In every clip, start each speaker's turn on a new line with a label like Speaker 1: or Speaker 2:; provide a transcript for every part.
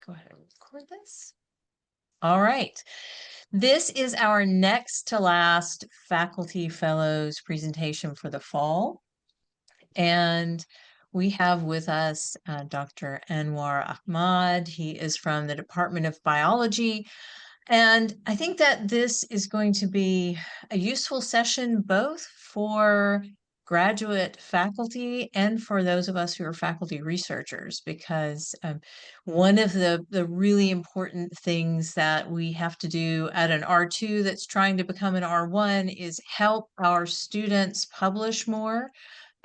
Speaker 1: Go ahead and record this. All right. This is our next to last Faculty Fellows presentation for the fall. And we have with us Dr. Anwar Ahmad. He is from the Department of Biology. And I think that this is going to be a useful session both for graduate faculty and for those of us who are faculty researchers, because one of the really important things that we have to do at an R2 that's trying to become an R1 is help our students publish more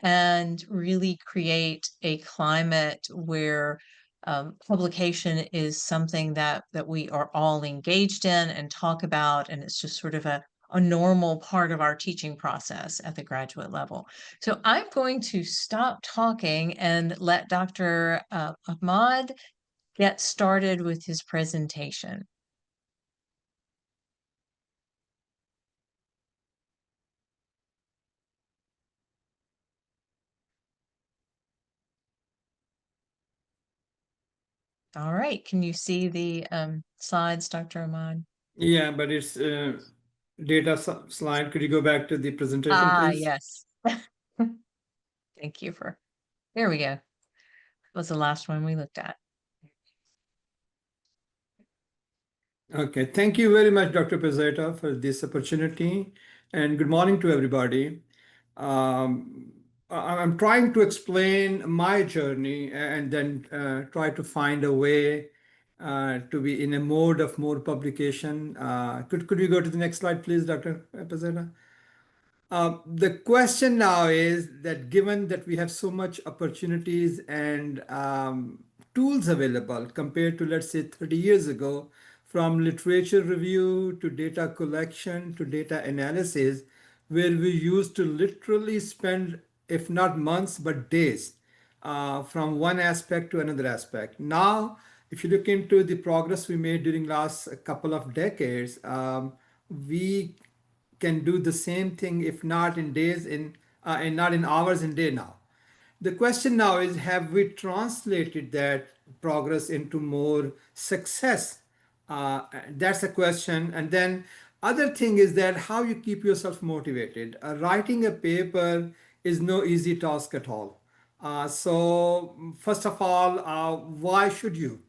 Speaker 1: and really create a climate where publication is something that we are all engaged in and talk about, and it's just sort of a normal part of our teaching process at the graduate level. So I'm going to stop talking and let Dr. Ahmad get started with his presentation. All right, can you see the slides, Dr. Ahmad?
Speaker 2: Yeah, but it's data slide. Could you go back to the presentation, please?
Speaker 1: Yes. Thank you for, there we go. That was the last one we looked at.
Speaker 2: Okay, thank you very much, Dr. Pezzetta, for this opportunity, and good morning to everybody. I'm trying to explain my journey and then try to find a way to be in a mode of more publication. Could we go to the next slide, please, Dr. Pezzetta? The question now is that given that we have so much opportunities and tools available compared to, let's say, 30 years ago, from literature review to data collection to data analysis, where we used to literally spend, if not months, but days from one aspect to another aspect. Now, if you look into the progress we made during last couple of decades, we can do the same thing, if not in days, and not in hours and day now. The question now is, have we translated that progress into more success? That's a question. And then other thing is that how you keep yourself motivated. Writing a paper is no easy task at all. So first of all, why should you?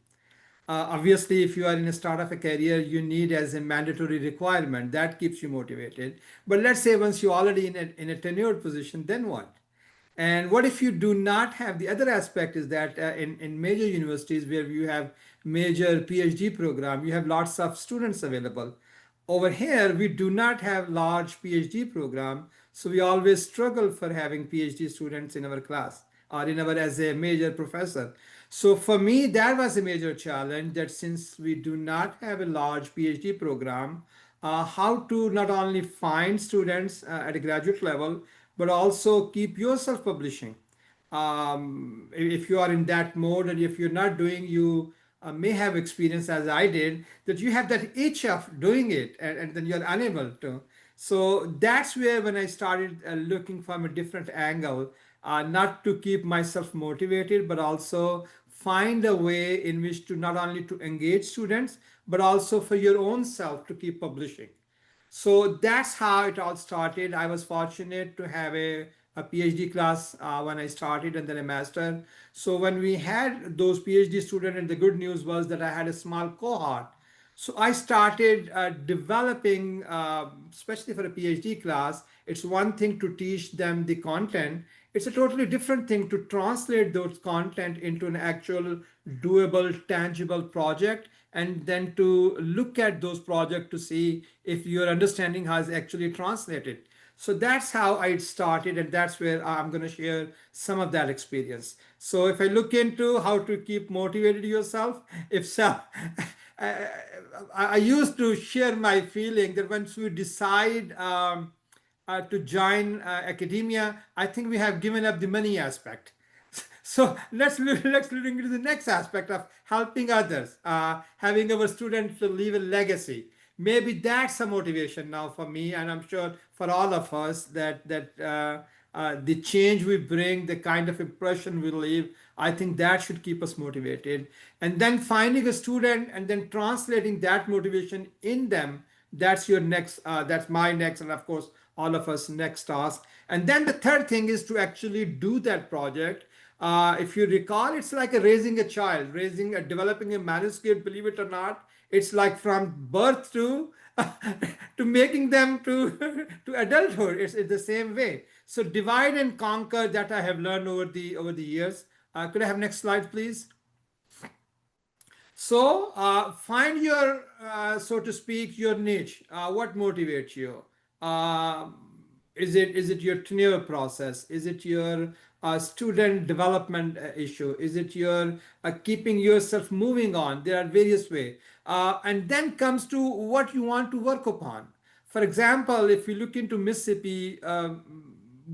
Speaker 2: Obviously, if you are in a start of a career, you need as a mandatory requirement that keeps you motivated. But let's say once you're already in a tenured position, then what? And what if you do not have, the other aspect is that in major universities where you have major PhD program, you have lots of students available. Over here, we do not have large PhD program, so we always struggle for having PhD students in our class or in our as a major professor. So for me, that was a major challenge, that since we do not have a large PhD program, how to not only find students at a graduate level, but also keep yourself publishing. If you are in that mode, and if you're not doing, you may have experience as I did, that you have that itch of doing it, and then you're unable to. So that's where when I started looking from a different angle, not to keep myself motivated, but also find a way in which to not only to engage students, but also for your own self to keep publishing. So that's how it all started. I was fortunate to have a PhD class when I started, and then a master. So when we had those PhD students, and the good news was that I had a small cohort. So I started developing, especially for a PhD class, it's one thing to teach them the content. It's a totally different thing to translate those content into an actual doable, tangible project, and then to look at those projects to see if your understanding has actually translated. So that's how I started, and that's where I'm going to share some of that experience. So if I look into how to keep motivated yourself, if so, I used to share my feeling that once we decide to join academia, I think we have given up the money aspect. So let's look into the next aspect of helping others, having our students leave a legacy. Maybe that's a motivation now for me, and I'm sure for all of us, that the change we bring, the kind of impression we leave. I think that should keep us motivated. And then finding a student and then translating that motivation in them, that's your next, that's my next, and of course, all of us next task. And then the third thing is to actually do that project. If you recall, it's like raising a child, developing a manuscript, believe it or not. It's like from birth to to making them to to adulthood. It's the same way. So divide and conquer, that I have learned over the years. Could I have next slide, please? So find your, so to speak, your niche. What motivates you? Uh, is it your tenure process? Is it your student development issue? Is it your keeping yourself moving on? There are various ways. And then comes to what you want to work upon. For example, if you look into Mississippi,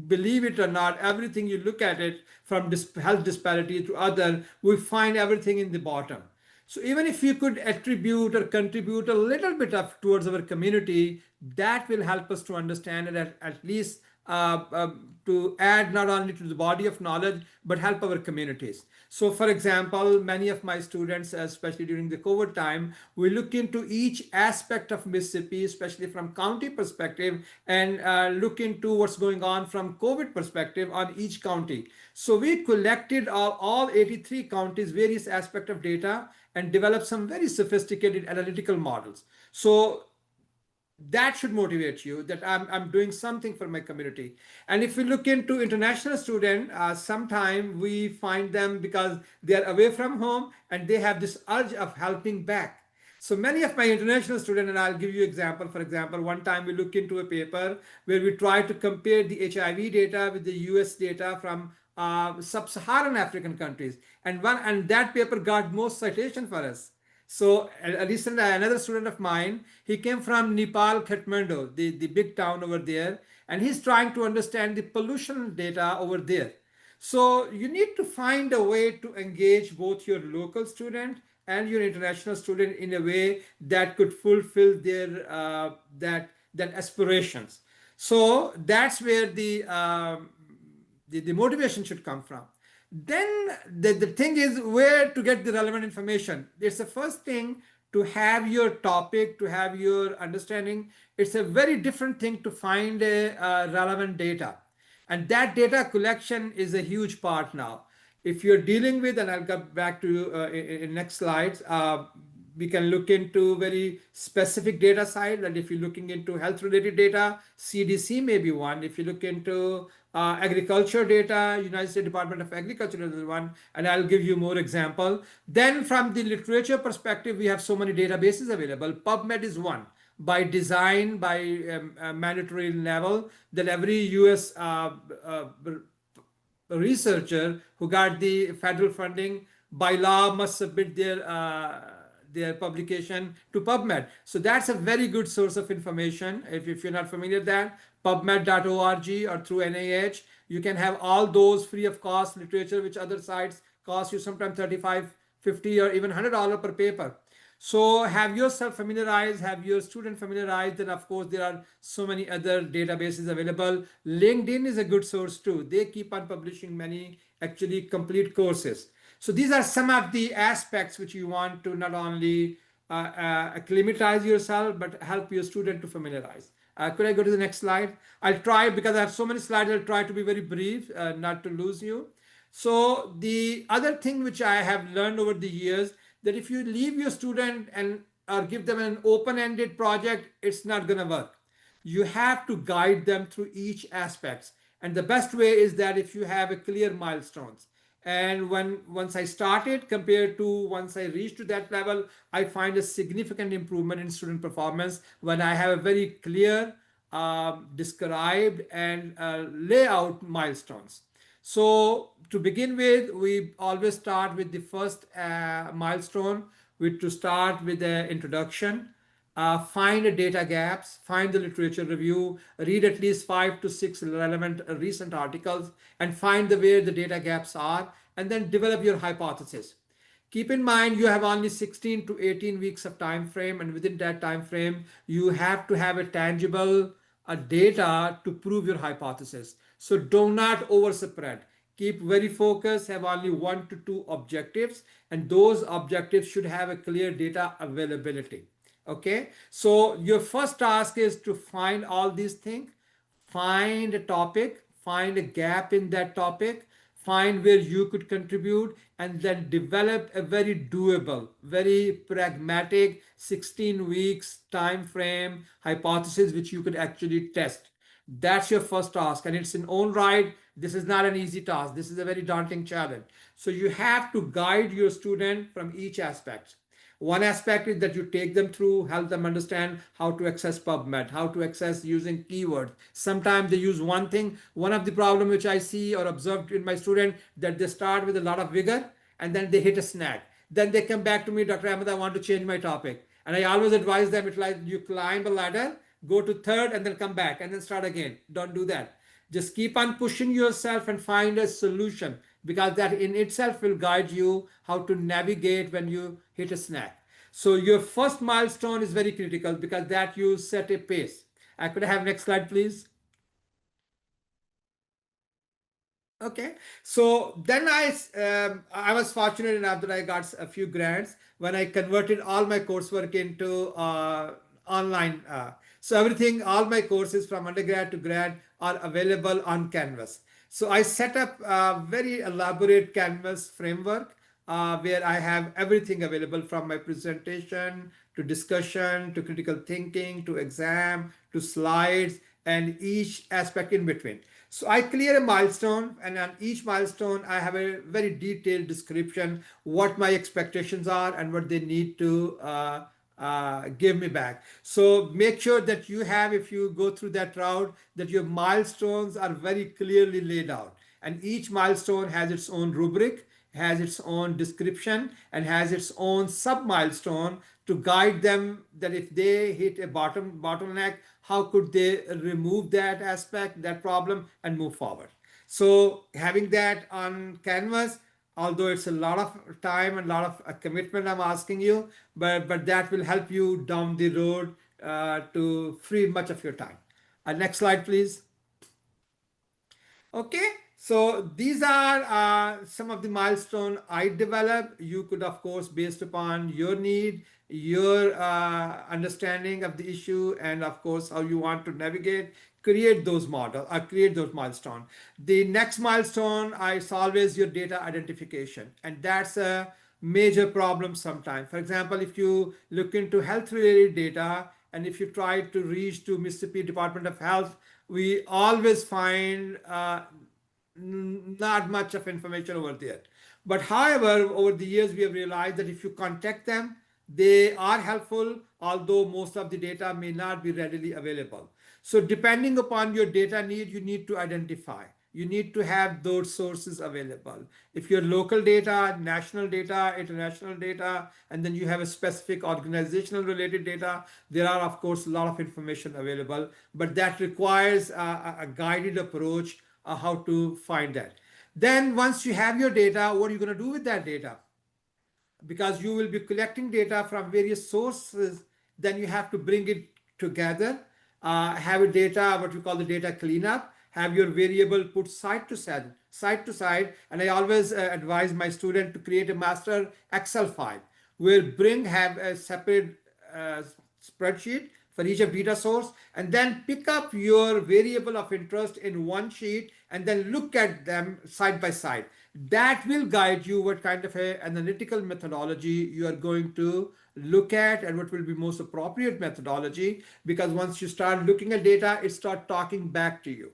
Speaker 2: believe it or not, everything you look at it from health disparity to other, we find everything in the bottom. So even if you could attribute or contribute a little bit of towards our community, that will help us to understand it at least to add not only to the body of knowledge, but help our communities. So for example, many of my students, especially during the COVID time, we look into each aspect of Mississippi, especially from county perspective, and look into what's going on from COVID perspective on each county. So we collected all 83 counties, various aspects of data, and developed some very sophisticated analytical models. So that should motivate you, that I'm doing something for my community. And if we look into international student, sometime we find them because they are away from home and they have this urge of helping back. So many of my international students, and I'll give you example. For example, one time we look into a paper where we try to compare the HIV data with the US data from sub-Saharan African countries, and that paper got most citation for us. So recently, another student of mine, he came from Nepal, Kathmandu, the big town over there, and he's trying to understand the pollution data over there. So you need to find a way to engage both your local student and your international student in a way that could fulfill their that aspirations. So that's where the motivation should come from. Then the thing is where to get the relevant information. It's the first thing to have your topic, to have your understanding. It's a very different thing to find a relevant data. And that data collection is a huge part now. If you're dealing with, and I'll come back to in next slides, we can look into very specific data side. And if you're looking into health related data, CDC may be one. If you look into agriculture data, United States Department of Agriculture is one, and I'll give you more example. Then from the literature perspective, we have so many databases available. PubMed is one. By design, by mandatory level, that every US researcher who got the federal funding by law must submit their publication to PubMed. So that's a very good source of information. If you're not familiar with that, pubmed.org or through NIH, you can have all those free of cost literature, which other sites cost you sometimes $35, $50, or even $100 per paper. So have yourself familiarized, have your student familiarized, and of course there are so many other databases available. LinkedIn is a good source too. They keep on publishing many actually complete courses. So these are some of the aspects which you want to not only acclimatize yourself, but help your student to familiarize. Could I go to the next slide? I'll try, because I have so many slides, I'll try to be very brief, not to lose you. So the other thing which I have learned over the years, that if you leave your student and or give them an open-ended project, it's not going to work. You have to guide them through each aspect. And the best way is that if you have a clear milestones. And once I started compared to once I reached to that level, I find a significant improvement in student performance when I have a very clear, described and layout milestones. So to begin with, we always start with the first milestone, which to start with the introduction. Find the data gaps, find the literature review, read at least 5 to 6 relevant recent articles, and find where the data gaps are, and then develop your hypothesis. Keep in mind you have only 16 to 18 weeks of time frame, and within that time frame, you have to have a tangible data to prove your hypothesis. So do not overspread. Keep very focused, have only 1 to 2 objectives, and those objectives should have a clear data availability. Okay, so your first task is to find all these things, find a topic, find a gap in that topic, find where you could contribute, and then develop a very doable, very pragmatic 16 weeks time frame hypothesis which you could actually test. That's your first task, and it's in own right. This is not an easy task. This is a very daunting challenge. So you have to guide your student from each aspect. One aspect is that you take them through, help them understand how to access PubMed, how to access using keywords. Sometimes they use one thing. One of the problem which I see or observed in my student, that they start with a lot of vigor and then they hit a snag. Then they come back to me, Dr. Ahmed, I want to change my topic. And I always advise them, it's like you climb a ladder, go to third and then come back and then start again. Don't do that. Just keep on pushing yourself and find a solution, because that in itself will guide you how to navigate when you hit a snag. So your first milestone is very critical because that you set a pace. I could have next slide, please. Okay, so then I was fortunate enough that I got a few grants when I converted all my coursework into online. So everything, all my courses from undergrad to grad are available on Canvas. So I set up a very elaborate Canvas framework where I have everything available from my presentation to discussion to critical thinking to exam to slides and each aspect in between. So I clear a milestone, and on each milestone, I have a very detailed description what my expectations are and what they need to give me back. So make sure that you have, if you go through that route, that your milestones are very clearly laid out, and each milestone has its own rubric, has its own description, and has its own sub milestone to guide them that if they hit a bottleneck, how could they remove that aspect, that problem, and move forward. So having that on Canvas, although it's a lot of time and a lot of commitment I'm asking you, but that will help you down the road to free much of your time. Next slide, please. Okay, so these are some of the milestone I developed. You could, of course, based upon your need, your understanding of the issue, and of course, how you want to navigate, create those model or create those milestone. The next milestone is always your data identification, and that's a major problem sometimes. For example, if you look into health related data, and if you try to reach to Mississippi Department of Health, we always find not much of information over there. But however, over the years, we have realized that if you contact them, they are helpful, although most of the data may not be readily available. So depending upon your data need, you need to identify. You need to have those sources available. If your local data, national data, international data, and then you have a specific organizational related data, there are of course a lot of information available, but that requires a guided approach how to find that. Then once you have your data, what are you going to do with that data? Because you will be collecting data from various sources, then you have to bring it together, have a data, what we call the data cleanup, have your variable put side to side. And I always advise my student to create a master Excel file where have a separate spreadsheet for each of data source, and then pick up your variable of interest in one sheet and then look at them side by side. That will guide you what kind of a analytical methodology you are going to look at and what will be most appropriate methodology, because once you start looking at data, it starts talking back to you.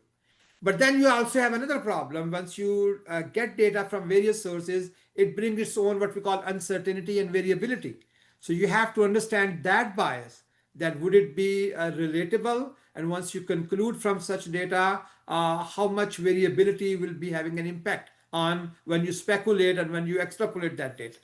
Speaker 2: But then you also have another problem. Once you get data from various sources, it brings its own what we call uncertainty and variability. So you have to understand that bias, that would it be relatable? And once you conclude from such data, how much variability will be having an impact on when you speculate and when you extrapolate that data.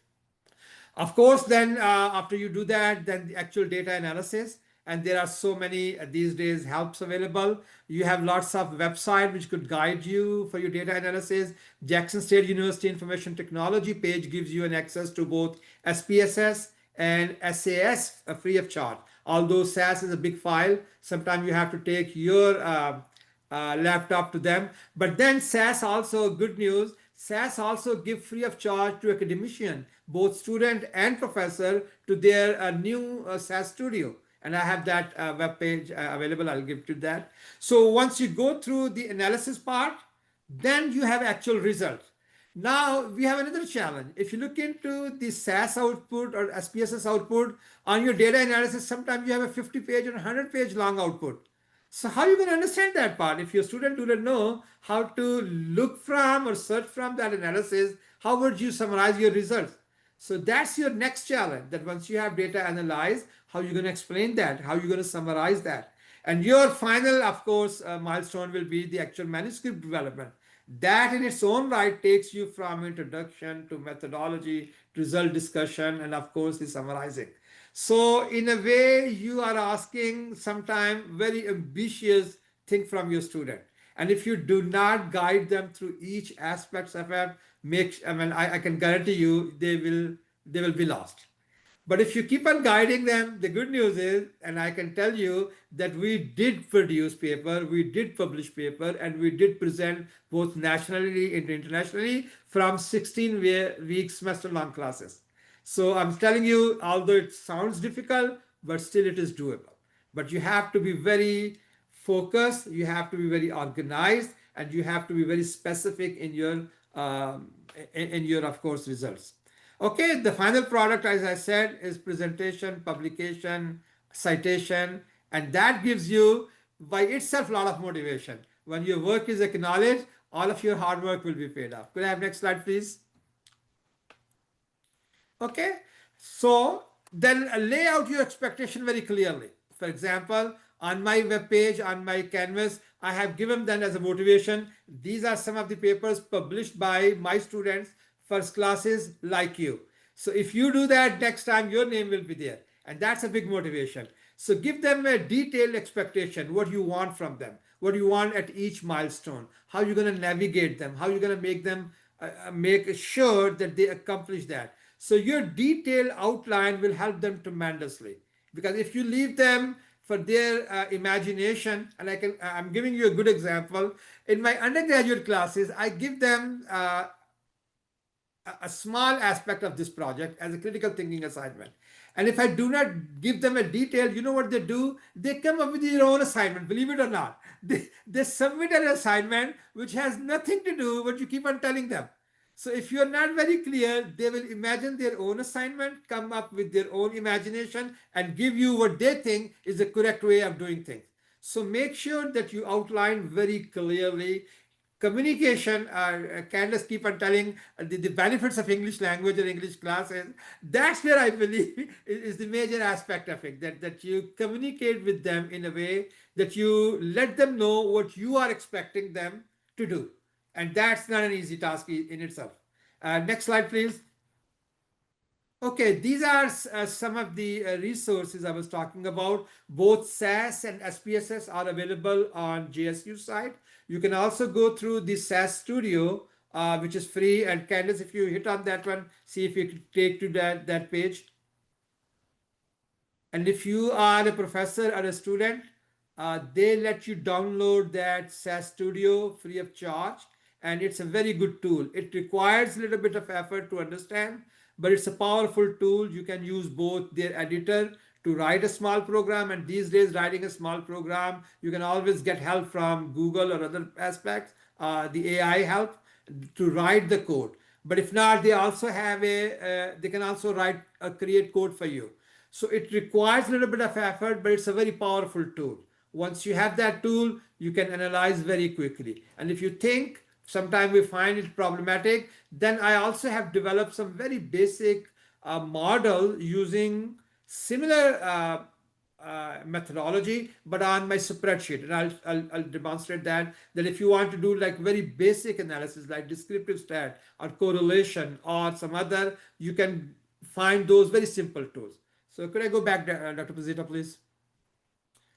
Speaker 2: Of course, then after you do that, then the actual data analysis, and there are so many these days helps available. You have lots of website which could guide you for your data analysis. Jackson State University Information Technology page gives you an access to both SPSS and SAS free of charge. Although SAS is a big file, sometimes you have to take your laptop to them. But then SAS also, good news, SAS also give free of charge to academician, both student and professor, to their new SAS studio. And I have that web page available. I'll give to that. So once you go through the analysis part, then you have actual results. Now we have another challenge. If you look into the SAS output or SPSS output on your data analysis, sometimes you have a 50-page or 100-page long output. So how are you going to understand that part? If your student do not know how to look from or search from that analysis, how would you summarize your results? So that's your next challenge, that once you have data analyzed, how you're going to explain that, how you're going to summarize that. And your final, of course, milestone will be the actual manuscript development. That in its own right takes you from introduction to methodology, result discussion, and of course the summarizing. So in a way, you are asking sometimes very ambitious thing from your student. And if you do not guide them through each aspect of it, I can guarantee you they will be lost. But if you keep on guiding them, the good news is, and I can tell you that we did produce paper, we did publish paper, and we did present both nationally and internationally from 16 week semester long classes. So I'm telling you, although it sounds difficult, but still it is doable. But you have to be very focused, you have to be very organized, and you have to be very specific in your of course results. Okay, the final product, as I said, is presentation, publication, citation, and that gives you by itself a lot of motivation. When your work is acknowledged, all of your hard work will be paid off. Could I have next slide, please? Okay, so then lay out your expectation very clearly. For example, on my web page, on my canvas, I have given them as a motivation. These are some of the papers published by my students, first classes like you. So if you do that, next time your name will be there. And that's a big motivation. So give them a detailed expectation, what you want from them, what you want at each milestone, how you're going to navigate them, how you're going to make them make sure that they accomplish that. So your detailed outline will help them tremendously. Because if you leave them for their imagination, and I'm giving you a good example. In my undergraduate classes, I give them a small aspect of this project as a critical thinking assignment. And if I do not give them a detail, you know what they do? They come up with their own assignment, believe it or not. They submit an assignment which has nothing to do with what you keep on telling them. So if you're not very clear, they will imagine their own assignment, come up with their own imagination, and give you what they think is the correct way of doing things. So make sure that you outline very clearly communication. Candace keep on telling the benefits of English language or English classes. That's where I believe is the major aspect of it, that you communicate with them in a way that you let them know what you are expecting them to do. And that's not an easy task in itself. Next slide, please. Okay, these are some of the resources I was talking about. Both SAS and SPSS are available on JSU site. You can also go through the SAS Studio, which is free. And Candace, if you hit on that one, see if you can take to that page. And if you are a professor or a student, they let you download that SAS Studio free of charge. And it's a very good tool. It requires a little bit of effort to understand, but it's a powerful tool. You can use both their editor to write a small program, and these days writing a small program, you can always get help from Google or other aspects, the AI help to write the code. But if not, they also have they can also create code for you. So it requires a little bit of effort, but it's a very powerful tool. Once you have that tool, you can analyze very quickly. And if you think sometimes we find it problematic, then I also have developed some very basic model using similar methodology, but on my spreadsheet. And I'll demonstrate that if you want to do like very basic analysis like descriptive stat or correlation or some other, you can find those very simple tools. So could I go back, Dr. Pazita, please?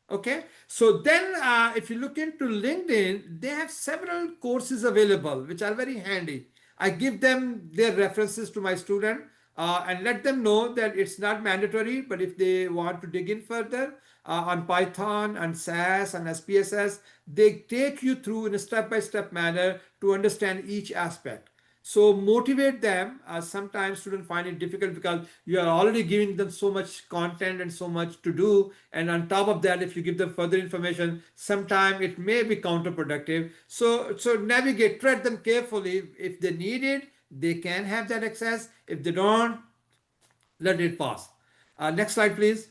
Speaker 2: Okay, so then if you look into LinkedIn, they have several courses available which are very handy. I give them their references to my student and let them know that it's not mandatory, but if they want to dig in further, on Python and SAS and SPSS. They take you through in a step-by-step manner to understand each aspect. So motivate them. Sometimes students find it difficult because you are already giving them so much content and so much to do. And on top of that, if you give them further information, sometimes it may be counterproductive. So navigate, tread them carefully. If they need it, they can have that access. If they don't, let it pass. Next slide, please.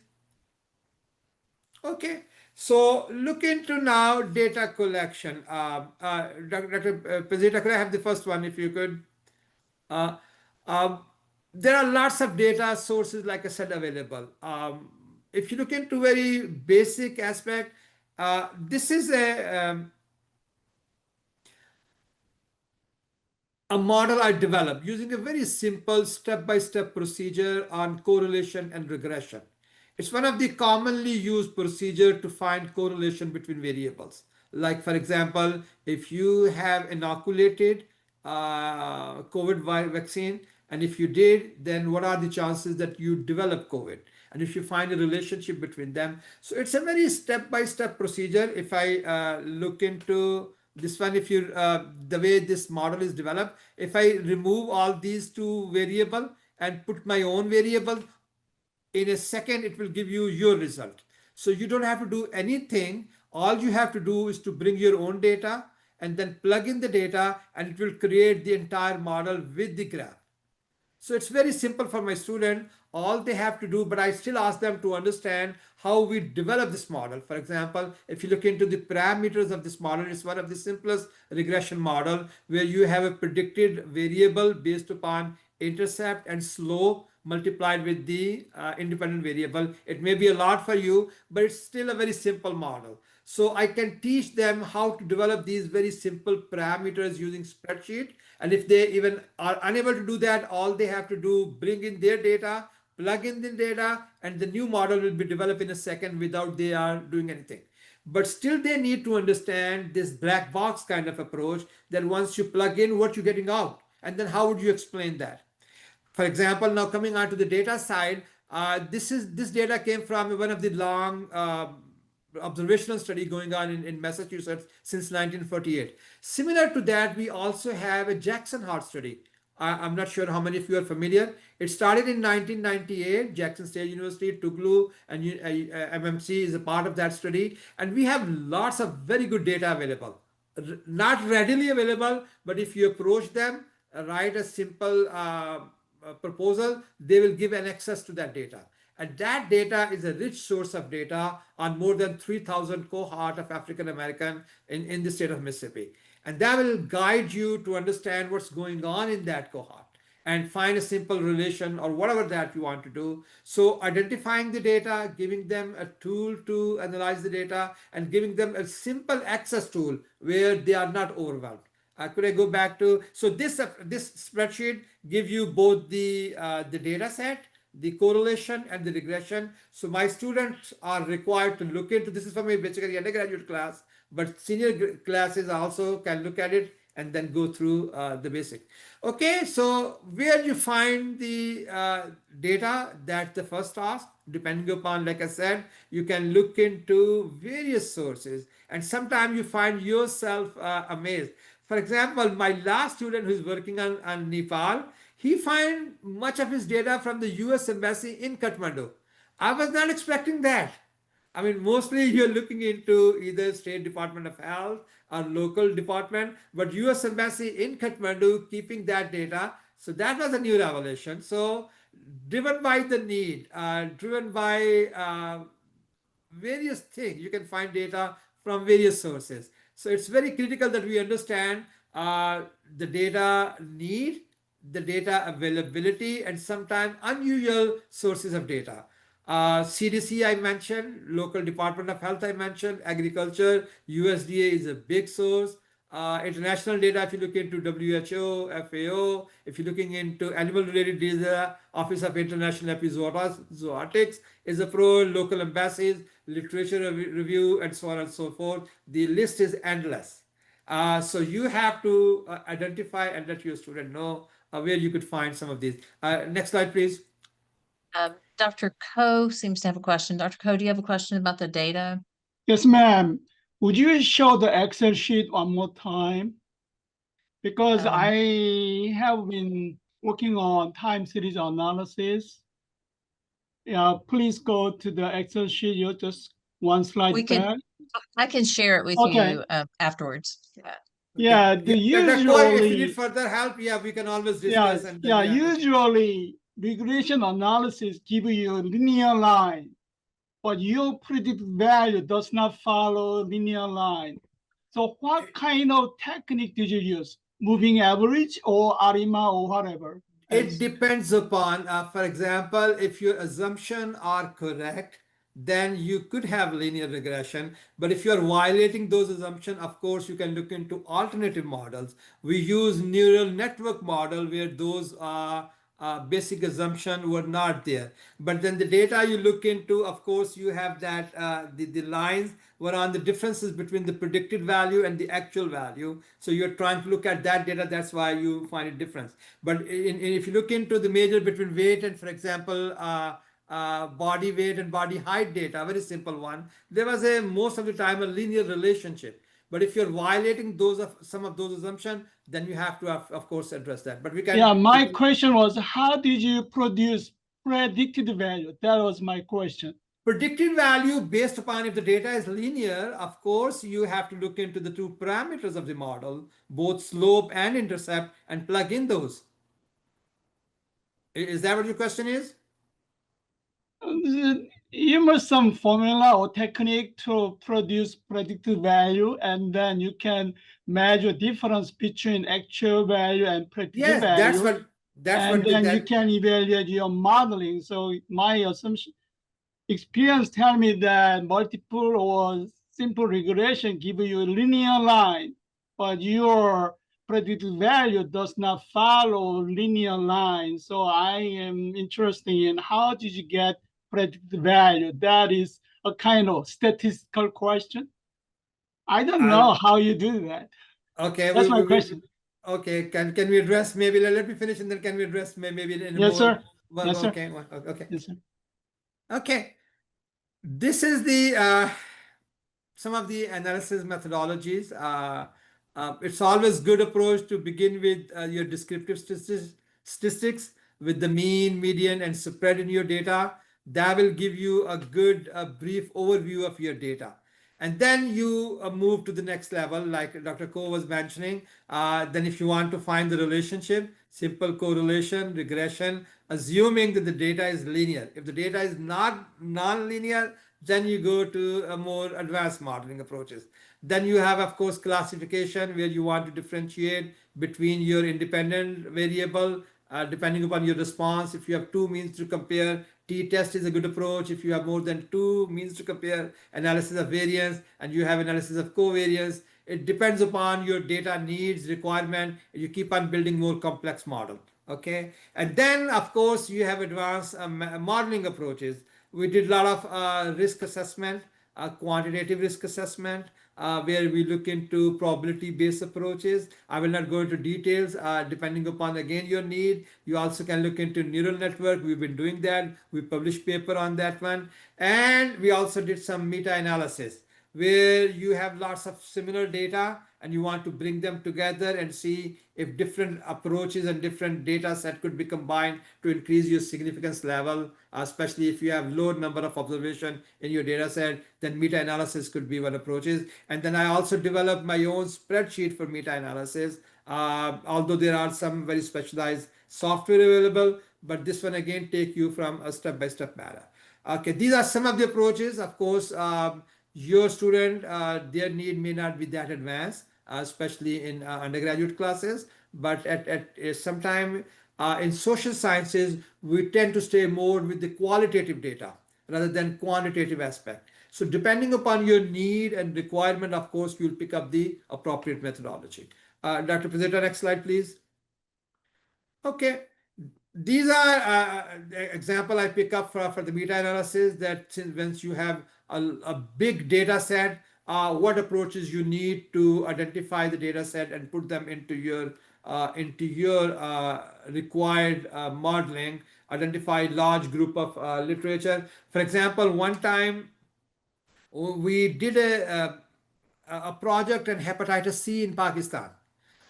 Speaker 2: Okay, so look into now data collection. Dr. Pazita, could I have the first one if you could? Uh, um, there are lots of data sources, like I said, available. If you look into very basic aspect, this is a model I developed using a very simple step-by-step procedure on correlation and regression. It's one of the commonly used procedure to find correlation between variables. Like for example, if you have inoculated COVID vaccine, and if you did, then what are the chances that you develop COVID? And if you find a relationship between them. So it's a very step-by-step procedure. If I look into this one, if you the way this model is developed, if I remove all these two variable and put my own variable, in a second it will give you your result. So you don't have to do anything. All you have to do is to bring your own data and then plug in the data, and it will create the entire model with the graph. So it's very simple for my student. All they have to do, but I still ask them to understand how we develop this model. For example, if you look into the parameters of this model, it's one of the simplest regression model where you have a predicted variable based upon intercept and slope multiplied with the independent variable. It may be a lot for you, but it's still a very simple model. So I can teach them how to develop these very simple parameters using spreadsheet. And if they even are unable to do that, all they have to do, bring in their data, plug in the data, and the new model will be developed in a second without they are doing anything. But still they need to understand this black box kind of approach, that once you plug in, what you're getting out, and then how would you explain that? For example, now coming on to the data side, this data came from one of the long observational study going on in Massachusetts since 1948. Similar to that, we also have a Jackson Heart study. I'm not sure how many of you are familiar. It started in 1998, Jackson State University, Tuglu, and MMC is a part of that study. And we have lots of very good data available. Not readily available, but if you approach them, write a simple proposal, they will give an access to that data. And that data is a rich source of data on more than 3,000 cohort of African American in the state of Mississippi. And that will guide you to understand what's going on in that cohort and find a simple relation or whatever that you want to do. So identifying the data, giving them a tool to analyze the data, and giving them a simple access tool where they are not overwhelmed. Could I go back to, so this spreadsheet gives you both the data set, the correlation, and the regression. So my students are required to look into, this is for my basically undergraduate class, but senior classes also can look at it and then go through the basic. Okay, so where you find the data, that's the first task. Depending upon, like I said, you can look into various sources, and sometimes you find yourself amazed. For example, my last student who's working on Nepal, he find much of his data from the US Embassy in Kathmandu. I was not expecting that. I mean, mostly you're looking into either State Department of Health or local department, but US Embassy in Kathmandu keeping that data. So that was a new revelation. So driven by the need, driven by various things, you can find data from various sources. So it's very critical that we understand the data need, the data availability, and sometimes unusual sources of data. CDC I mentioned, local Department of Health I mentioned, agriculture, USDA is a big source. International data, if you look into WHO, FAO, if you're looking into animal-related data, Office of International Epizootics is a pro, local embassies, literature review, and so on and so forth. The list is endless. So you have to identify and let your student know where you could find some of these. Next slide, please.
Speaker 1: Dr. Co seems to have a question. Dr. Co, do you have a question about the data?
Speaker 3: Yes, ma'am. Would you show the Excel sheet one more time? Because
Speaker 1: Um,
Speaker 3: I have been working on time series analysis. Yeah, please go to the Excel sheet. You're just one
Speaker 1: we
Speaker 3: slide
Speaker 1: can,
Speaker 3: back.
Speaker 1: I can share it with
Speaker 3: Okay.
Speaker 1: you afterwards. Yeah.
Speaker 3: Yeah,
Speaker 2: Okay.
Speaker 3: the
Speaker 2: Dr. Koi, if you need
Speaker 3: usually,
Speaker 2: further help, yeah, we can always
Speaker 3: yeah,
Speaker 2: discuss and then,
Speaker 3: yeah,
Speaker 2: yeah. Okay.
Speaker 3: usually regression analysis give you a linear line, but your predicted value does not follow linear line. So what kind of technique did you use? Moving average or ARIMA or whatever?
Speaker 2: It depends upon, for example, if your assumption are correct, then you could have linear regression. But if you are violating those assumptions, of course, you can look into alternative models. We use neural network model where those basic assumptions were not there. But then the data you look into, of course, you have that the lines were on the differences between the predicted value and the actual value. So you're trying to look at that data. That's why you find a difference. But if you look into the measure between weight and, for example, body weight and body height data, very simple one, there was a most of the time a linear relationship. But if you're violating those of some of those assumptions, then you have to, of course, address that. But we
Speaker 3: Yeah,
Speaker 2: can
Speaker 3: my question was, how did you produce predicted value? That was my question.
Speaker 2: predicted value based upon if the data is linear. Of course, you have to look into the two parameters of the model, both slope and intercept, and plug in those. Is that what your question is?
Speaker 3: You must some formula or technique to produce predicted value, and then you can measure difference between actual value and predicted
Speaker 2: Yes, that's
Speaker 3: value,
Speaker 2: what that's
Speaker 3: and
Speaker 2: what we
Speaker 3: then you
Speaker 2: that
Speaker 3: can evaluate your modeling. So my assumption experience tell me that multiple or simple regression give you a linear line, but your predicted value does not follow linear line. So I am interested in how did you get predicted value? That is a kind of statistical question. I don't know
Speaker 2: I'll
Speaker 3: how you do that.
Speaker 2: okay,
Speaker 3: That's my question.
Speaker 2: okay, can we address, maybe let me finish and then can we address maybe in a
Speaker 3: Yes,
Speaker 2: more,
Speaker 3: sir.
Speaker 2: well,
Speaker 3: Yes, sir.
Speaker 2: okay, okay,
Speaker 3: Yes, sir.
Speaker 2: okay. This is the some of the analysis methodologies. It's always good approach to begin with your descriptive statistics with the mean, median, and spread in your data. That will give you a good brief overview of your data. And then you move to the next level, like Dr. Ko was mentioning. Then if you want to find the relationship, simple correlation, regression, assuming that the data is linear. If the data is not non-linear, then you go to a more advanced modeling approaches. Then you have, of course, classification where you want to differentiate between your independent variable depending upon your response. If you have two means to compare, t-test is a good approach. If you have more than two means to compare, analysis of variance, and you have analysis of covariance, it depends upon your data needs, requirement. You keep on building more complex model. Okay, and then of course you have advanced modeling approaches. We did a lot of risk assessment, quantitative risk assessment, where we look into probability based approaches. I will not go into details depending upon again your need. You also can look into neural network. We've been doing that. We published paper on that one. And we also did some meta-analysis where you have lots of similar data and you want to bring them together and see if different approaches and different data set could be combined to increase your significance level, especially if you have low number of observation in your data set, then meta-analysis could be one approaches. And then I also developed my own spreadsheet for meta-analysis, although there are some very specialized software available, but this one again take you from a step-by-step manner. Okay, these are some of the approaches. Of course, your student, their need may not be that advanced, especially in undergraduate classes, but at some time in social sciences, we tend to stay more with the qualitative data rather than quantitative aspect. So depending upon your need and requirement, of course, you'll pick up the appropriate methodology. Dr. Presenter, next slide, please. Okay, these are example I pick up for the meta-analysis, that since once you have a big data set, what approaches you need to identify the data set and put them into your required modeling. identify large group of literature. For example, one time we did a project on hepatitis C in Pakistan.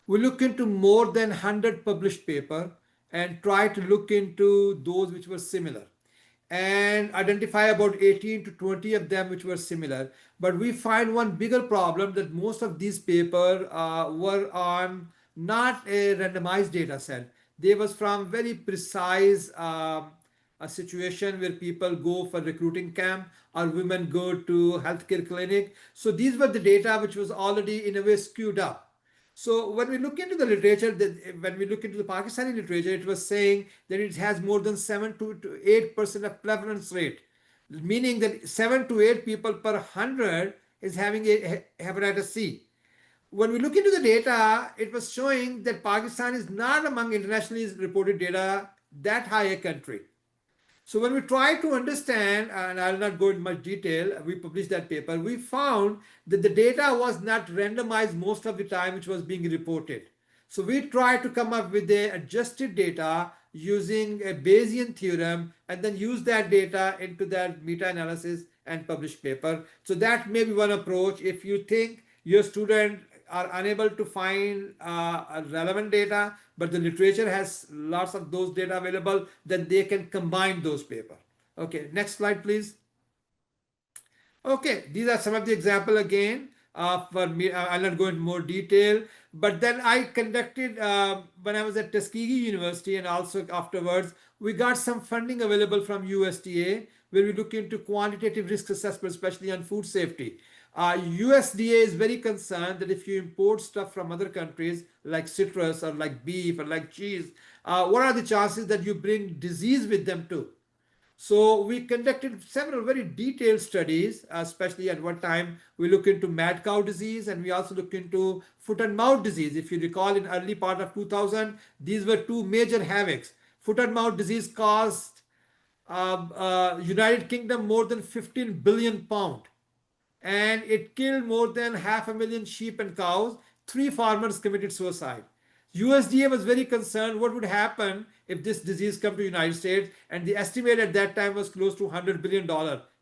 Speaker 2: We look into more than 100 published paper and try to look into those which were similar and identify about 18 to 20 of them which were similar. But we find one bigger problem, that most of these paper were on not a randomized data set. They was from very precise a situation where people go for recruiting camp or women go to healthcare clinic. So these were the data which was already in a way skewed up. So when we look into the literature, when we look into the Pakistani literature, it was saying that it has more than 7 to 8% of prevalence rate, meaning that 7 to 8 people per 100 is having a hepatitis C. When we look into the data, it was showing that Pakistan is not among internationally reported data that high a country. So when we try to understand, and I'll not go in much detail, we published that paper, we found that the data was not randomized most of the time which was being reported. So we tried to come up with the adjusted data using a Bayesian theorem and then use that data into that meta-analysis and published paper. So that may be one approach. If you think your student are unable to find relevant data, but the literature has lots of those data available, then they can combine those paper. Okay, next slide, please. Okay, these are some of the example again. For me, I'll not go into more detail, but then I conducted, when I was at Tuskegee University and also afterwards, we got some funding available from USDA where we look into quantitative risk assessment, especially on food safety. USDA is very concerned that if you import stuff from other countries like citrus or like beef or like cheese, what are the chances that you bring disease with them too? So we conducted several very detailed studies, especially at one time we look into mad cow disease and we also look into foot and mouth disease. If you recall, in early part of 2000, these were two major havocs. Foot and mouth disease caused United Kingdom more than 15 billion pound, and it killed more than 500,000 sheep and cows. 3 farmers committed suicide. USDA was very concerned what would happen if this disease come to United States, and the estimate at that time was close to $100 billion.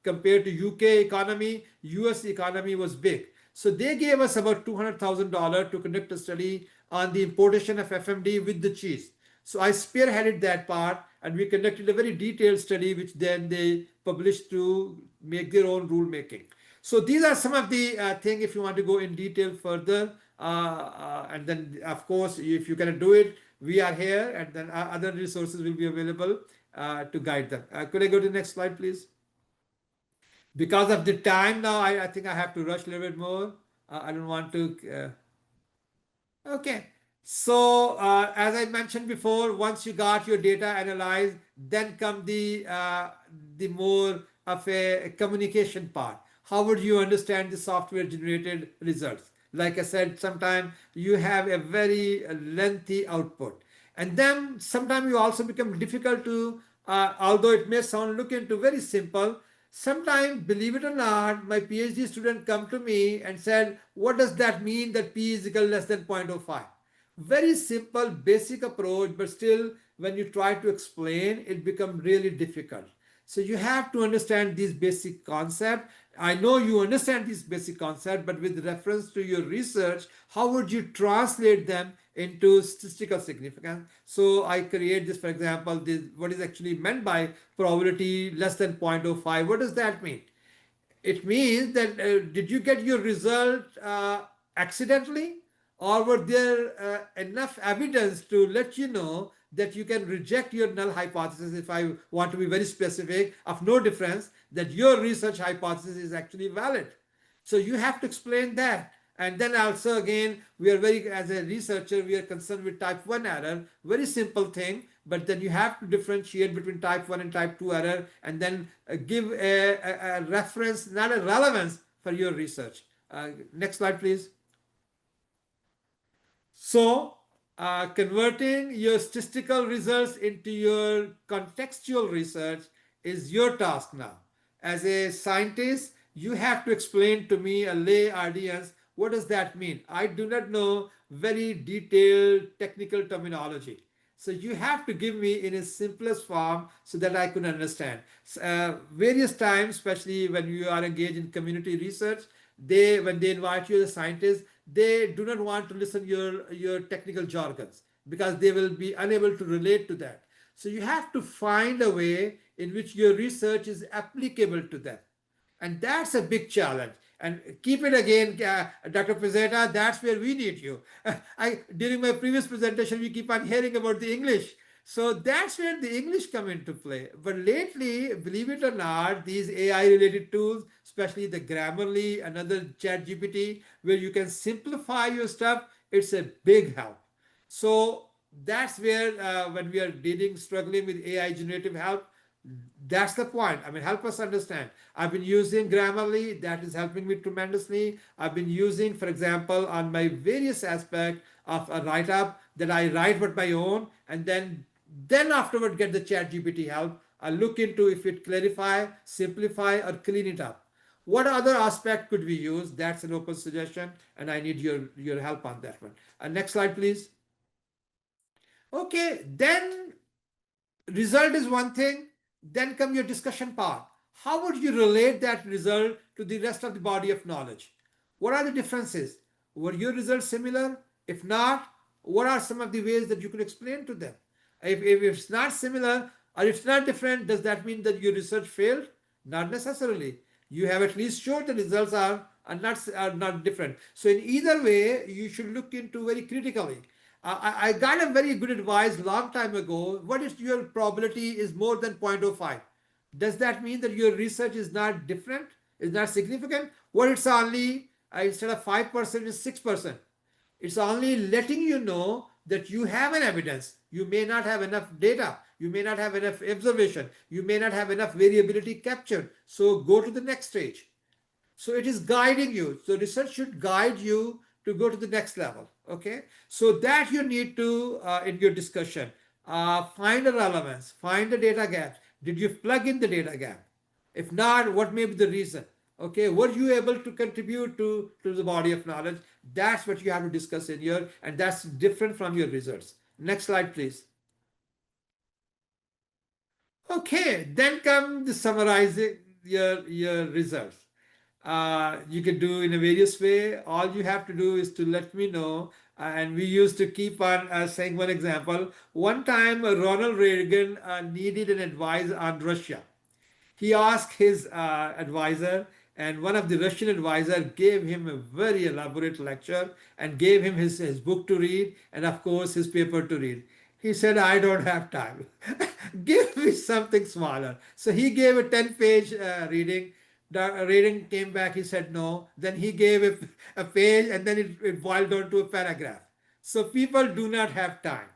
Speaker 2: Compared to UK economy, US economy was big. So they gave us about $200,000 to conduct a study on the importation of FMD with the cheese. So I spearheaded that part, and we conducted a very detailed study which then they published to make their own rulemaking. So these are some of the things if you want to go in detail further. And then, of course, if you cannot do it, we are here, and then other resources will be available to guide them. Could I go to the next slide, please? Because of the time now, I think I have to rush a little bit more. I don't want to. Okay. So as I mentioned before, once you got your data analyzed, then come the more of a communication part. How would you understand the software generated results? Like I said, sometimes you have a very lengthy output, and then sometimes you also become difficult to, although it may sound look into very simple, sometimes, believe it or not, my PhD student come to me and said, what does that mean that P is equal less than 0.05? Very simple, basic approach, but still when you try to explain, it becomes really difficult. So you have to understand these basic concepts. I know you understand these basic concepts, but with reference to your research, how would you translate them into statistical significance? So I create this, for example, this, what is actually meant by probability less than 0.05. What does that mean? It means that did you get your result accidentally, or were there enough evidence to let you know that you can reject your null hypothesis, if I want to be very specific, of no difference, that your research hypothesis is actually valid. So you have to explain that. And then also again, we are very, as a researcher, we are concerned with type 1 error, very simple thing, but then you have to differentiate between type 1 and type 2 error, and then give a reference, not a relevance for your research. Next slide, please. So converting your statistical results into your contextual research is your task now. As a scientist, you have to explain to me, a lay audience, what does that mean? I do not know very detailed technical terminology. So you have to give me in its simplest form so that I could understand. Various times, especially when you are engaged in community research, when they invite you as a scientist, they do not want to listen your technical jargons because they will be unable to relate to that. So you have to find a way in which your research is applicable to them. And that's a big challenge. And keep it again, Dr. Pizzetta, that's where we need you. During my previous presentation, we keep on hearing about the English. So that's where the English come into play. But lately, believe it or not, these AI related tools, especially the Grammarly, another ChatGPT, where you can simplify your stuff, it's a big help. So that's where when we are struggling with AI generative help, that's the point. I mean, help us understand. I've been using Grammarly, that is helping me tremendously. I've been using, for example, on my various aspect of a write-up that I write with my own, and then afterward get the chat GPT help. I look into if it clarify, simplify, or clean it up. What other aspect could we use? That's an open suggestion, and I need your help on that one. Next slide, please. Okay, then result is one thing, then come your discussion part. How would you relate that result to the rest of the body of knowledge? What are the differences? Were your results similar? If not, what are some of the ways that you could explain to them? If it's not similar or if it's not different, does that mean that your research failed? Not necessarily. You have at least showed the results are not different. So in either way, you should look into very critically. I got a very good advice long time ago. What if your probability is more than 0.05? Does that mean that your research is not different, is not significant? What it's only, instead of 5%, is 6%. It's only letting you know that you have an evidence. You may not have enough data. You may not have enough observation. You may not have enough variability captured. So go to the next stage. So it is guiding you. So research should guide you to go to the next level. Okay. So that you need to, in your discussion, find a relevance, find the data gaps. Did you plug in the data gap? If not, what may be the reason? Okay. Were you able to contribute to the body of knowledge? That's what you have to discuss in here. And that's different from your results. Next slide, please. Okay. Then come the summarizing your results. You can do in a various way. All you have to do is to let me know. And we used to keep on saying one example. One time, Ronald Reagan needed an advice on Russia. He asked his advisor, and one of the Russian advisor gave him a very elaborate lecture and gave him his book to read and of course his paper to read. He said, I don't have time. Give me something smaller. So he gave a 10-page reading. The reading came back, he said no. Then he gave a page and then it boiled down to a paragraph. So people do not have time.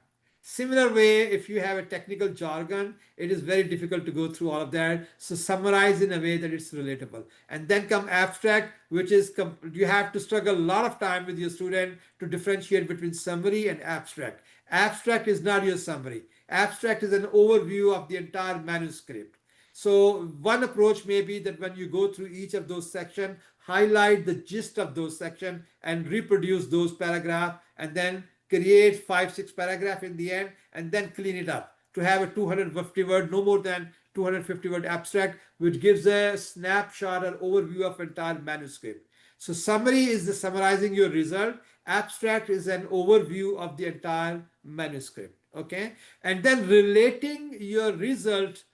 Speaker 2: Similar way, if you have a technical jargon, it is very difficult to go through all of that. So summarize in a way that it's relatable. And then come abstract, which is you have to struggle a lot of time with your student to differentiate between summary and abstract. Abstract is not your summary. Abstract is an overview of the entire manuscript. So one approach may be that when you go through each of those sections, highlight the gist of those sections and reproduce those paragraphs and then create 5-6 paragraph in the end and then clean it up to have a 250 word, no more than 250 word abstract, which gives a snapshot or overview of entire manuscript. So summary is the summarizing your result. Abstract is an overview of the entire manuscript. Okay. And then relating your result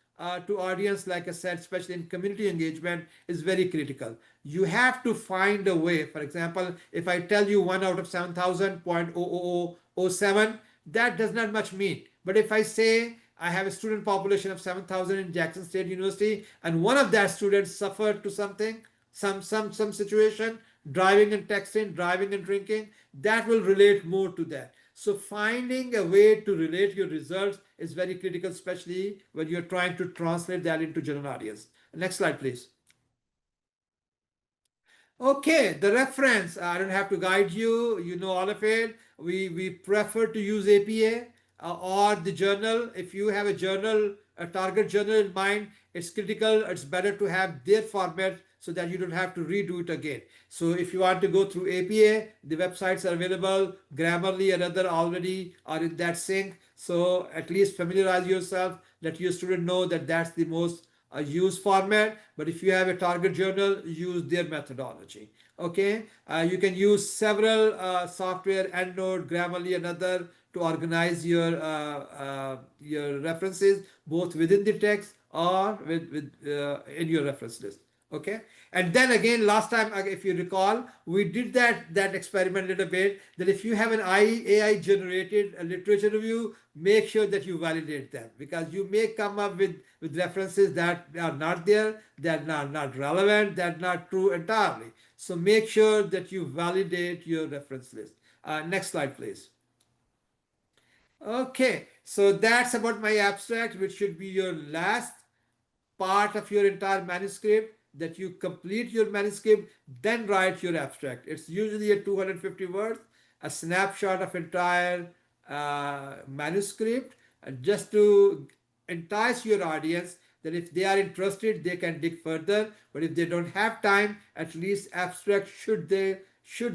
Speaker 2: to audience, like I said, especially in community engagement, is very critical. You have to find a way. For example, if I tell you 1 out of 7,000.00007, that does not much mean. But if I say I have a student population of 7,000 in Jackson State University, and one of that students suffered to something, some situation, driving and texting, driving and drinking, that will relate more to that. So finding a way to relate your results is very critical, especially when you're trying to translate that into general audience. Next slide, please. Okay, the reference, I don't have to guide you, you know all of it. We prefer to use APA or the journal. If you have a journal, a target journal in mind, it's critical. It's better to have their format so that you don't have to redo it again. So if you want to go through APA, the websites are available. Grammarly and other already are in that sync. So at least familiarize yourself, let your student know that that's the most used format. But if you have a target journal, use their methodology. Okay, you can use several software, EndNote, Grammarly, and other to organize your references both within the text or with in your reference list. Okay, and then again, last time, if you recall, we did that experiment a little bit, that if you have an AI generated literature review, make sure that you validate them, because you may come up with references that are not there, that are not relevant, that are not true entirely. So make sure that you validate your reference list. Next slide, please. Okay, so that's about my abstract, which should be your last part of your entire manuscript, that you complete your manuscript, then write your abstract. It's usually a 250 words, a snapshot of entire manuscript, just to entice your audience that if they are interested, they can dig further. But if they don't have time, at least abstract should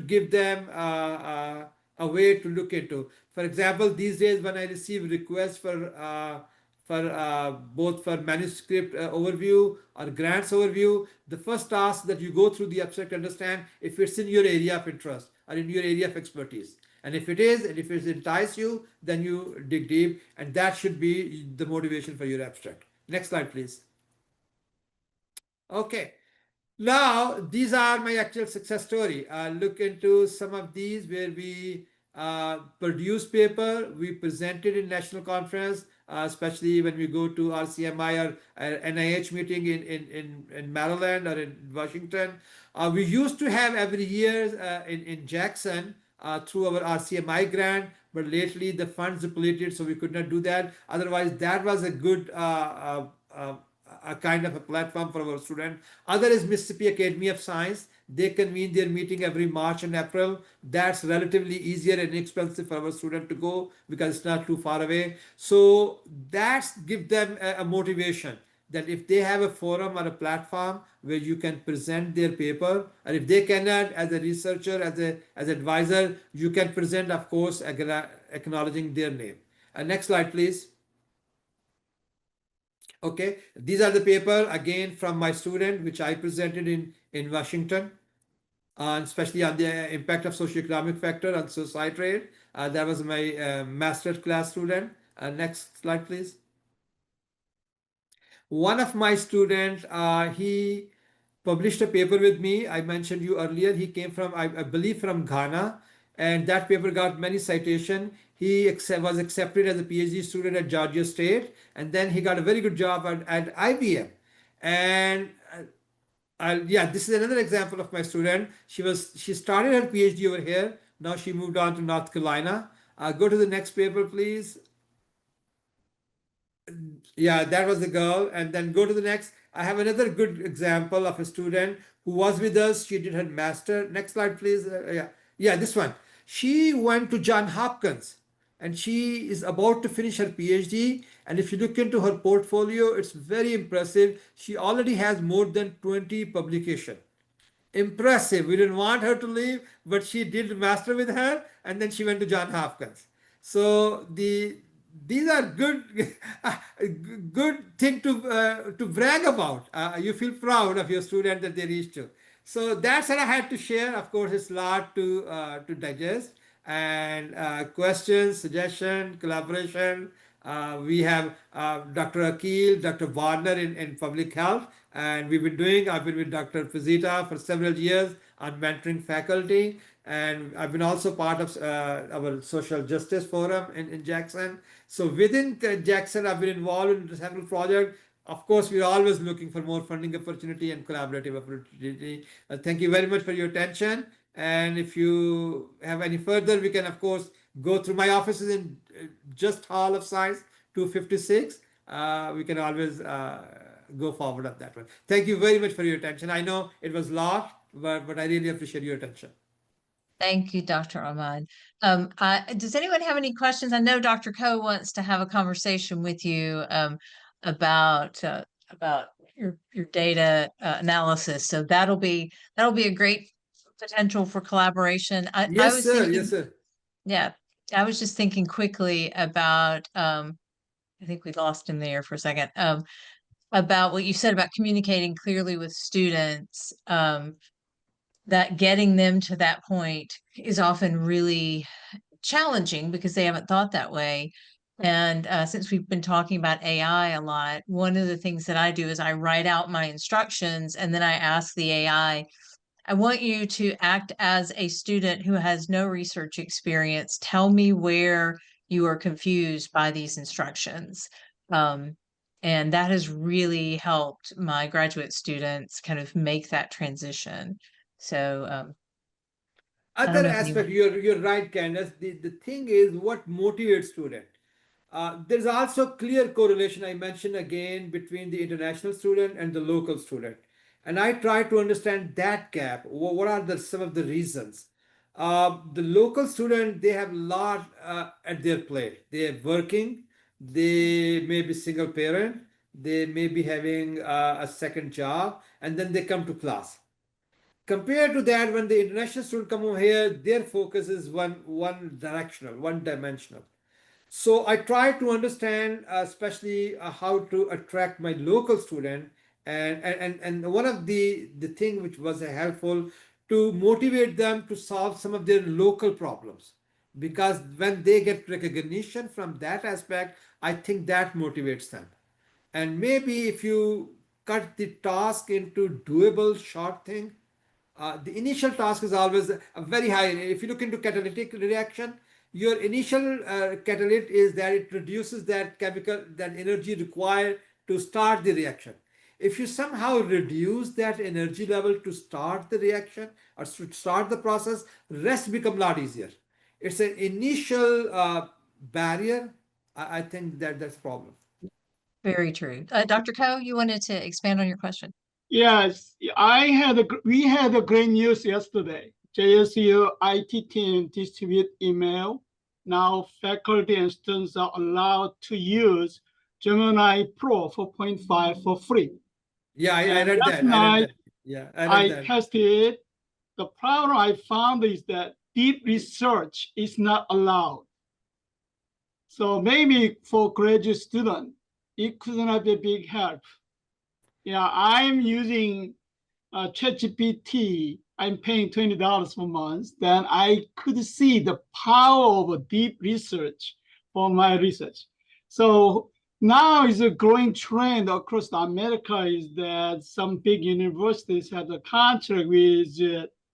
Speaker 2: give them a way to look into. For example, these days when I receive requests for both for manuscript overview or grants overview, the first task that you go through the abstract, understand if it's in your area of interest or in your area of expertise. And if it is, and if it entices you, then you dig deep, and that should be the motivation for your abstract. Next slide, please. Okay. Now, these are my actual success story. Look into some of these where we produce paper, we presented in national conference, especially when we go to RCMI or NIH meeting in Maryland or in Washington. We used to have every year in Jackson through our RCMI grant, but lately the funds depleted, so we could not do that. Otherwise, that was a good a kind of a platform for our students. Other is Mississippi Academy of Science. They convene their meeting every March and April. That's relatively easier and inexpensive for our student to go because it's not too far away. So that's give them a motivation that if they have a forum or a platform where you can present their paper, and if they cannot, as a researcher, as an advisor, you can present, of course, acknowledging their name. Next slide, please. Okay, these are the paper again from my student, which I presented in Washington, especially on the impact of socioeconomic factor on suicide rate. That was my master's class student. Next slide, please. One of my students, he published a paper with me. I mentioned you earlier. He came from, I believe, from Ghana, and that paper got many citations. He was accepted as a PhD student at Georgia State, and then he got a very good job at IBM. And yeah, this is another example of my student. She started her PhD over here. Now she moved on to North Carolina. Go to the next paper, please. Yeah, that was the girl. And then go to the next. I have another good example of a student who was with us. She did her master. Next slide, please. Yeah, this one. She went to Johns Hopkins and she is about to finish her PhD. And if you look into her portfolio, it's very impressive. She already has more than 20 publications. Impressive. We didn't want her to leave, but she did master with her, and then she went to Johns Hopkins. So these are good good thing to brag about. You feel proud of your student that they reached to. So that's what I had to share. Of course, it's a lot to digest, and questions, suggestion, collaboration. We have Dr. Akil, Dr. Warner in public health, and I've been with Dr. Fazita for several years on mentoring faculty, and I've been also part of our social justice forum in Jackson. So within Jackson, I've been involved in several projects. Of course, we're always looking for more funding opportunity and collaborative opportunity. Thank you very much for your attention. And if you have any further, we can, of course, go through my offices in just Hall of Science 256. We can always go forward on that one. Thank you very much for your attention. I know it was a lot, but I really appreciate your attention.
Speaker 1: Thank you, Dr. Ahmad. Does anyone have any questions? I know Dr. Ko wants to have a conversation with you about your data analysis. So that'll be a great potential for collaboration. I
Speaker 2: Yes,
Speaker 1: was
Speaker 2: sir.
Speaker 1: thinking,
Speaker 2: Yes, sir.
Speaker 1: yeah, I was just thinking quickly about I think we lost him there for a second. About what you said about communicating clearly with students, that getting them to that point is often really challenging because they haven't thought that way. And since we've been talking about AI a lot, one of the things that I do is I write out my instructions and then I ask the AI, I want you to act as a student who has no research experience. Tell me where you are confused by these instructions. Um, and that has really helped my graduate students kind of make that transition. So I don't
Speaker 2: Other
Speaker 1: know if you,
Speaker 2: aspect, you're right, Candace. The thing is what motivates student. There's also clear correlation I mentioned again between the international student and the local student. And I try to understand that gap. What are some of the reasons? The local student, they have a lot at their plate. They're working, they may be single parent, they may be having a second job, and then they come to class. Compared to that, when the international student come over here, their focus is one directional, one dimensional. So I try to understand, especially how to attract my local student, and one of the thing which was helpful to motivate them to solve some of their local problems, because when they get recognition from that aspect, I think that motivates them. And maybe if you cut the task into doable short thing, the initial task is always a very high. If you look into catalytic reaction, your initial catalyst is that it reduces that chemical, that energy required to start the reaction. If you somehow reduce that energy level to start the reaction or to start the process, rest become a lot easier. It's an initial barrier. I think that's a problem.
Speaker 1: very true. Dr. Ko, you wanted to expand on your question?
Speaker 3: Yes, we had a great news yesterday. JSU IT team distribute email. Now faculty and students are allowed to use Gemini Pro 4.5 for free.
Speaker 2: Yeah, I
Speaker 3: And
Speaker 2: read
Speaker 3: last
Speaker 2: that. I read
Speaker 3: night
Speaker 2: that. Yeah, I read
Speaker 3: I
Speaker 2: that.
Speaker 3: tested. The problem I found is that deep research is not allowed. So maybe for graduate student, it could not be a big help. Yeah, I'm using ChatGPT. I'm paying $20 per month. Then I could see the power of a deep research for my research. So now is a growing trend across America is that some big universities have a contract with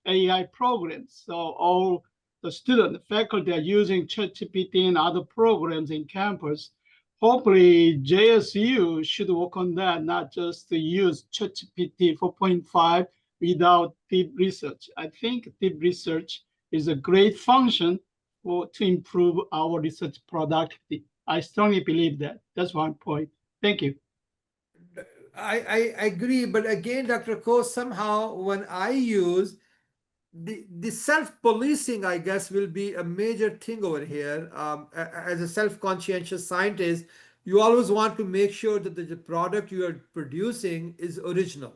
Speaker 3: AI programs. So all the student faculty are using ChatGPT and other programs in campus. Hopefully JSU should work on that, not just to use ChatGPT 4.5 without deep research. I think deep research is a great function to improve our research productivity. I strongly believe that. That's one point. Thank you.
Speaker 2: I agree, but again, Dr. Ko, somehow when I use the self-policing, I guess, will be a major thing over here. As a self-conscientious scientist, you always want to make sure that the product you are producing is original.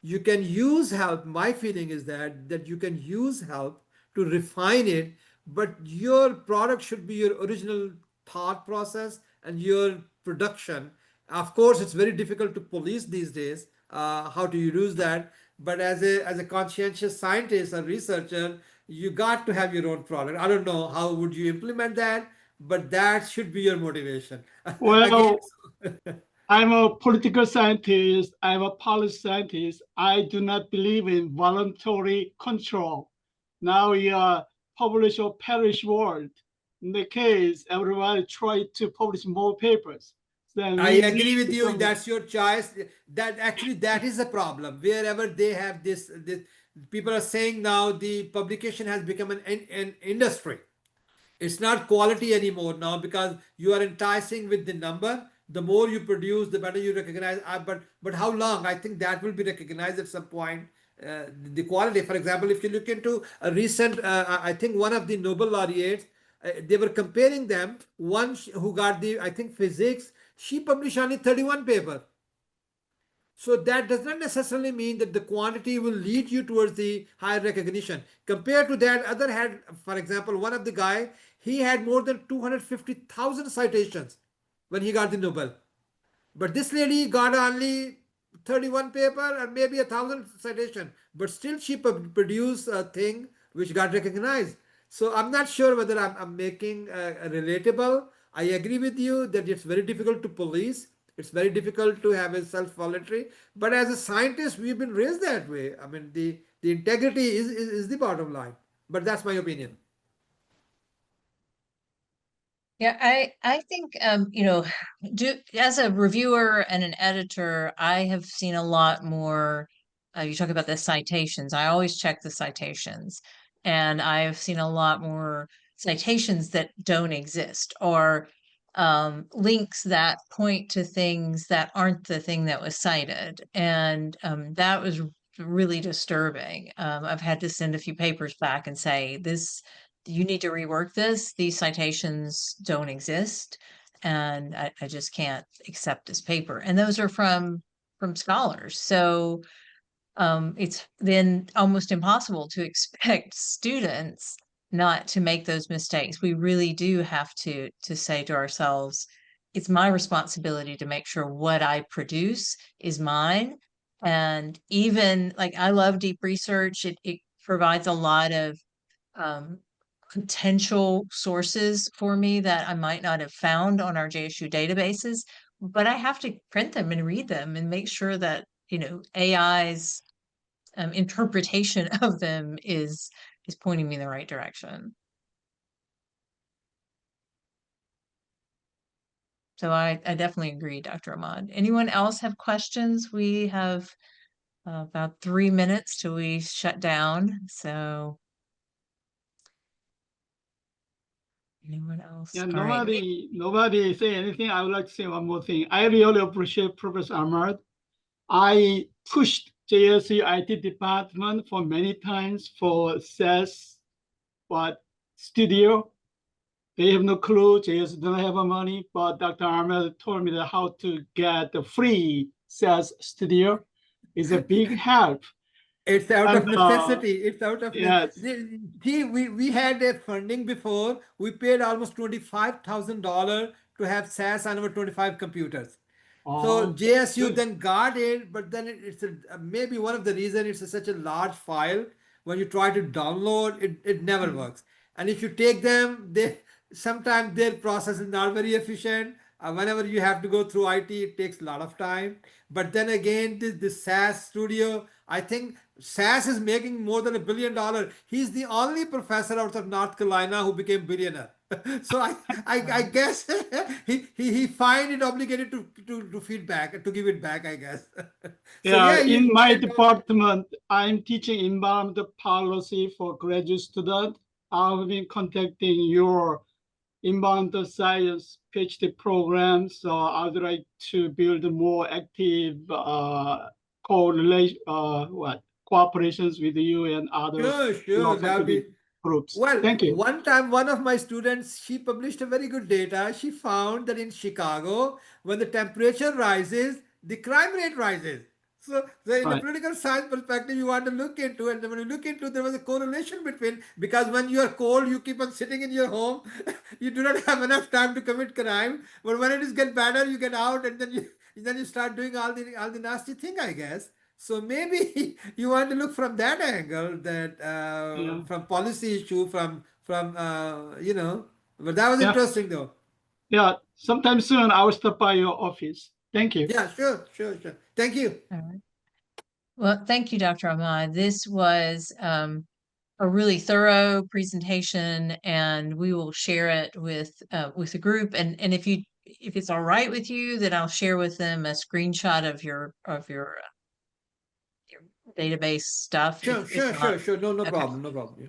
Speaker 2: You can use help. My feeling is that you can use help to refine it, but your product should be your original thought process and your production. Of course, it's very difficult to police these days, how to use that, but as a conscientious scientist or researcher, you got to have your own product. I don't know how would you implement that, but that should be your motivation. Again.
Speaker 3: Well, I'm a political scientist. I'm a policy scientist. I do not believe in voluntary control. Now we are publish or perish world. In the case, everybody try to publish more papers. Then
Speaker 2: I
Speaker 3: we
Speaker 2: agree with
Speaker 3: need
Speaker 2: you.
Speaker 3: some.
Speaker 2: That's your choice. That actually that is a problem. Wherever they have this people are saying now the publication has become an industry. It's not quality anymore now because you are enticing with the number. The more you produce, the better you recognize. But how long? I think that will be recognized at some point. The quality, for example, if you look into a recent, I think one of the Nobel laureates, they were comparing them. One who got the, I think, physics, she published only 31 paper. So that does not necessarily mean that the quantity will lead you towards the higher recognition. Compared to that, other had, for example, one of the guy, he had more than 250,000 citations when he got the Nobel. But this lady got only 31 paper and maybe 1,000 citation, but still she produced a thing which got recognized. So I'm not sure whether I'm making a relatable. I agree with you that it's very difficult to police. It's very difficult to have a self-voluntary. But as a scientist, we've been raised that way. I mean, the integrity is the bottom line. But that's my opinion.
Speaker 1: Yeah, I think as a reviewer and an editor, I have seen a lot more. You talk about the citations. I always check the citations, and I've seen a lot more citations that don't exist, or links that point to things that aren't the thing that was cited, and that was really disturbing. I've had to send a few papers back and say this, you need to rework this. These citations don't exist, and I just can't accept this paper. And those are from scholars. So it's then almost impossible to expect students not to make those mistakes. We really do have to say to ourselves, it's my responsibility to make sure what I produce is mine. And even like I love deep research, it provides a lot of um, potential sources for me that I might not have found on our JSU databases, but I have to print them and read them and make sure that, AI's interpretation of them is pointing me in the right direction. So I definitely agree, Dr. Ahmad. Anyone else have questions? We have about 3 minutes till we shut down. So anyone else?
Speaker 3: Yeah,
Speaker 1: All right.
Speaker 3: nobody say anything. I would like to say one more thing. I really appreciate Professor Ahmad. I pushed JSU IT department for many times for SAS, but studio. They have no clue. JSU don't have money, but Dr. Ahmed told me that how to get the free SAS studio is a big help.
Speaker 2: It's out of
Speaker 3: And
Speaker 2: necessity. It's out of
Speaker 3: yes,
Speaker 2: See, we had a funding before. We paid almost $25,000 to have SAS on our 25 computers. So JSU
Speaker 3: good.
Speaker 2: then got it, but then maybe one of the reason it's such a large file. When you try to download it, it never works. And if you take them, they sometimes their process is not very efficient. Whenever you have to go through IT, it takes a lot of time. But then again, this SAS studio, I think SAS is making more than $1 billion. He's the only professor out of North Carolina who became billionaire. So I guess he find it obligated to feedback, to give it back, I guess. So
Speaker 3: Yeah,
Speaker 2: yeah,
Speaker 3: in
Speaker 2: you
Speaker 3: my
Speaker 2: can go.
Speaker 3: department, I'm teaching environmental policy for graduate student. I've been contacting your environmental science PhD program, so I'd like to build more active correlation, cooperations with you and other
Speaker 2: Sure,
Speaker 3: your
Speaker 2: that'll
Speaker 3: scientific
Speaker 2: be.
Speaker 3: groups.
Speaker 2: Well,
Speaker 3: Thank you.
Speaker 2: one time, one of my students, she published a very good data. She found that in Chicago, when the temperature rises, the crime rate rises. So in the
Speaker 3: Right.
Speaker 2: political science perspective, you want to look into, and when you look into, there was a correlation between, because when you are cold, you keep on sitting in your home, you do not have enough time to commit crime. But when it is get better, you get out, and then you start doing all the nasty thing, I guess. So maybe you want to look from that angle, that
Speaker 3: Yeah.
Speaker 2: from policy issue, from But that was
Speaker 3: Yeah.
Speaker 2: interesting though.
Speaker 3: Yeah. Sometime soon, I will stop by your office. Thank you.
Speaker 2: Yeah, sure. Thank you.
Speaker 1: All right. Well, thank you, Dr. Ahmad. This was a really thorough presentation, and we will share it with the group. And if it's all right with you, then I'll share with them a screenshot of your database stuff. If not,
Speaker 2: Sure. No
Speaker 1: okay,
Speaker 2: problem, no problem. Yeah.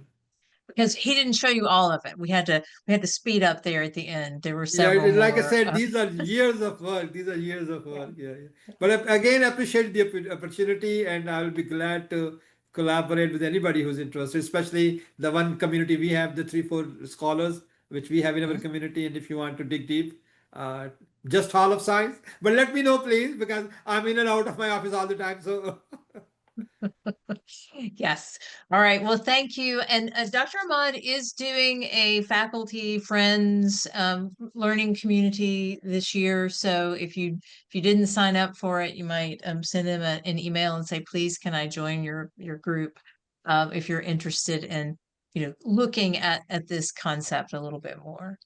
Speaker 1: because he didn't show you all of it. We had to speed up there at the end. There were
Speaker 2: Yeah,
Speaker 1: several
Speaker 2: like I
Speaker 1: more.
Speaker 2: said, these are years of work. These are years of work. Yeah. But again, I appreciate the opportunity, and I will be glad to collaborate with anybody who's interested, especially the one community we have, the 3-4 scholars which we have in our community. And if you want to dig deep, just Hall of Science. But let me know, please, because I'm in and out of my office all the time. So
Speaker 1: Yes. All right. Well, thank you. And Dr. Ahmad is doing a faculty friends learning community this year. So if you didn't sign up for it, you might send him an email and say, please, can I join your group if you're interested in looking at this concept a little bit more.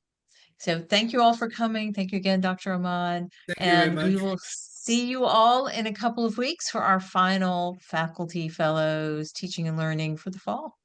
Speaker 1: So thank you all for coming. Thank you again, Dr. Ahmad.
Speaker 2: thank you very
Speaker 1: And we
Speaker 2: much.
Speaker 1: will see you all in a couple of weeks for our final faculty fellows teaching and learning for the fall.